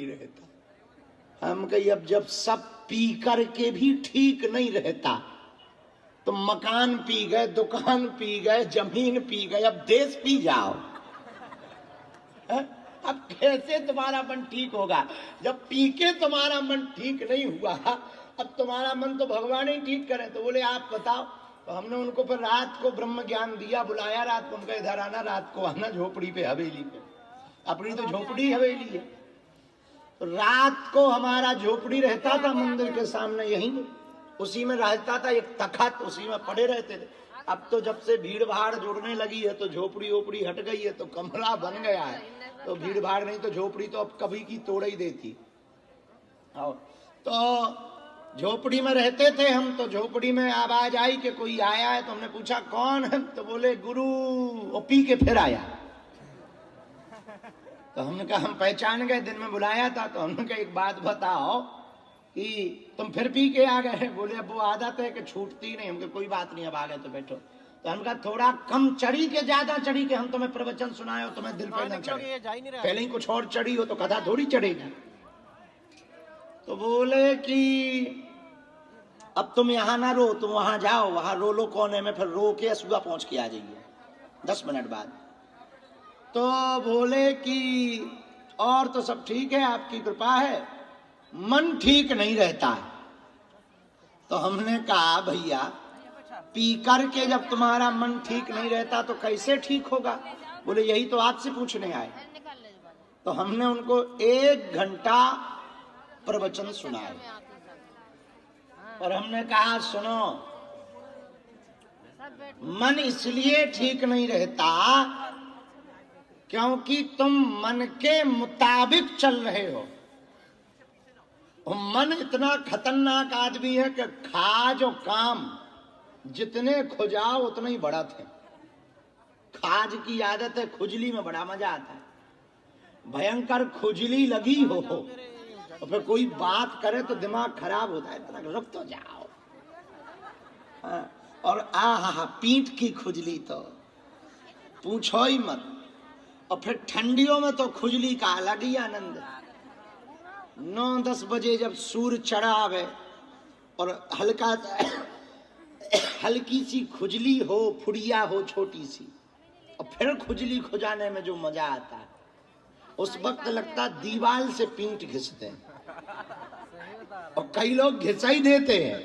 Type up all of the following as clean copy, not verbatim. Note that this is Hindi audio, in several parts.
नहीं रहता। हम कही अब जब सब पी करके भी ठीक नहीं रहता तो मकान पी गए, दुकान पी गए, जमीन पी गए, अब देश पी जाओ। अब कैसे तुम्हारा मन ठीक होगा जब पी के तुम्हारा मन ठीक नहीं हुआ। अब तुम्हारा मन तो भगवान ही ठीक करे। तो बोले आप बताओ। तो हमने उनको फिर रात को ब्रह्म ज्ञान दिया, बुलाया रात को, उनका इधर आना, रात को आना झोपड़ी पे, हवेली पे। अपनी तो झोपड़ी हवेली है। तो रात को हमारा झोपड़ी रहता था मंदिर के सामने, यहीं उसी में रहता था एक तखत, उसी में पड़े रहते थे। अब तो जब से भीड़ भाड़ जुड़ने लगी है तो झोपड़ी ओपड़ी हट गई है, तो कमरा बन गया है, तो भीड़ भाड़ नहीं तो झोपड़ी तो अब कभी की तोड़ ही देती। तो झोपड़ी में रहते थे हम। तो झोपड़ी में आवाज आई कि कोई आया है। तो हमने पूछा कौन है। तो बोले गुरु, वो पी के फिर आया। तो हमने कहा हम पहचान गए, दिन में बुलाया था। तो हमने कहा एक बात बताओ कि तुम फिर पी के आ गए। बोले अब वो आदत है कि छूटती नहीं। हमको कोई बात नहीं, अब आ गए तो बैठो। तो हमका थोड़ा कम चढ़ी के ज्यादा चढ़ी के हम तुम्हें प्रवचन सुनाए हो, तुम्हें दिल पे न चढ़े। पहले ही कुछ और चढ़ी हो तो कथा थोड़ी चढ़ेगी। तो बोले कि अब तुम यहाँ ना रो, तुम वहां जाओ, वहां रो लो कोने में, फिर रो के सुबह पहुंच के आ जाइए 10 मिनट बाद। तो बोले कि और तो सब ठीक है, आपकी कृपा है, मन ठीक नहीं रहता है। तो हमने कहा भैया पी कर के जब तुम्हारा मन ठीक नहीं रहता तो कैसे ठीक होगा। बोले यही तो आपसे पूछने आए। तो हमने उनको 1 घंटा प्रवचन सुनाया और हमने कहा सुनो, मन इसलिए ठीक नहीं रहता क्योंकि तुम मन के मुताबिक चल रहे हो। मन इतना खतरनाक आदमी है कि खाज और काम जितने खुजाओ उतना ही बढ़त है। खाज की आदत है, खुजली में बड़ा मजा आता है। भयंकर खुजली लगी हो और फिर कोई बात करे तो दिमाग खराब होता है, इतना रुक तो जाओ। और आहा पीठ की खुजली तो पूछो ही मत। और फिर ठंडियों में तो खुजली का अलग ही आनंद है। 9-10 बजे जब सूर्य चढ़ा आवे और हल्की सी खुजली हो, फुड़िया हो छोटी सी, और फिर खुजली खुजाने में जो मजा आता है, उस वक्त लगता दीवार से पीठ घिसते हैं। और कई लोग घिसा ही देते हैं।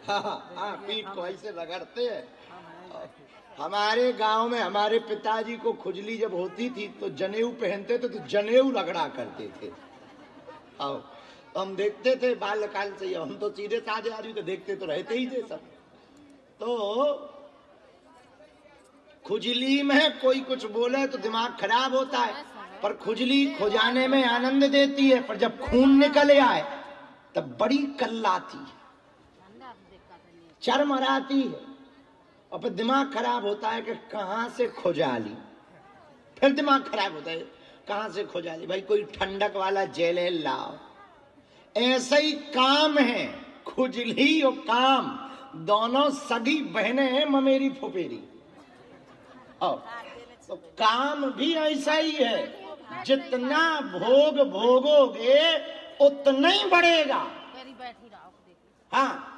हाँ, पीठ को ऐसे रगड़ते हैं। हमारे गांव में हमारे पिताजी को खुजली जब होती थी तो जनेऊ पहनते थे, तो जनेऊ रगड़ा करते थे। आओ तो हम देखते थे बाल्यकाल से, हम तो सीधे साधे आदमी तो देखते तो रहते ही थे सब। तो खुजली में कोई कुछ बोले तो दिमाग खराब होता है, पर खुजली खुजाने में आनंद देती है। पर जब खून निकल आए तब बड़ी कल्लाती है, चरमराती है, और फिर दिमाग खराब होता है कि कहां से खुजा ली। फिर दिमाग खराब होता है, कहां से खुजा ली। भाई कोई ठंडक वाला जेल लाओ। ऐसा ही काम है, खुजली और काम दोनों सगी बहनें हैं, ममेरी फुफेरी। तो काम भी ऐसा ही है, जितना भोग भोगोगे उतना ही बढ़ेगा। हाँ,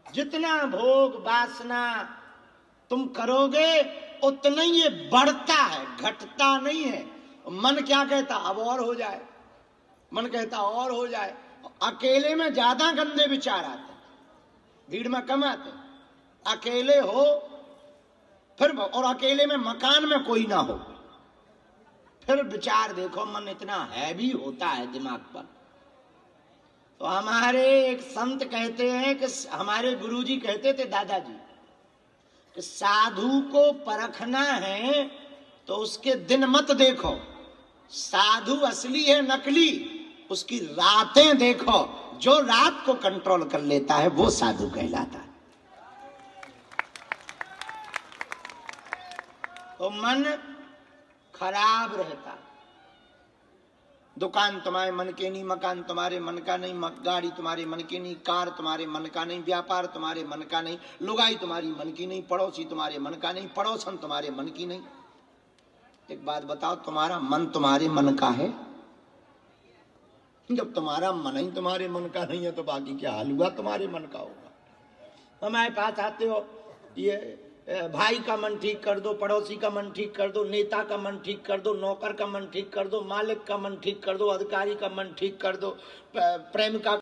जितना भोग वासना तुम करोगे उतना ही ये बढ़ता है, घटता नहीं है। मन क्या कहता, अब और हो जाए, मन कहता और हो जाए। अकेले में ज्यादा गंदे विचार आते, भीड़ में कम आते। अकेले हो फिर, और अकेले में मकान में कोई ना हो, फिर विचार देखो मन इतना हैवी होता है दिमाग पर। तो हमारे एक संत कहते हैं कि हमारे गुरुजी कहते थे, दादाजी, कि साधु को परखना है तो उसके दिन मत देखो, साधु असली है नकली, उसकी रातें देखो। जो रात को कंट्रोल कर लेता है वो साधु कहलाता है। तो मन खराब रहता। दुकान तुम्हारे मन के नहीं, मकान तुम्हारे मन का नहीं, गाड़ी तुम्हारे मन की नहीं, कार तुम्हारे मन का नहीं, व्यापार तुम्हारे मन का नहीं, लुगाई तुम्हारी मन की नहीं, पड़ोसी तुम्हारे मन का नहीं, पड़ोसन तुम्हारे मन की नहीं। एक बात बताओ, तुम्हारा मन तुम्हारे मन का है? जब तुम्हारा मन ही तुम्हारे मन का नहीं है तो बाकी क्या हाल हुआ तुम्हारे मन का होगा। हमारे पास आते हो, ये भाई का मन ठीक कर दो, पड़ोसी का मन ठीक कर दो, नेता का मन ठीक कर दो, नौकर का मन ठीक कर दो, मालिक का मन ठीक कर दो, अधिकारी का मन ठीक कर दो, प्रेमिका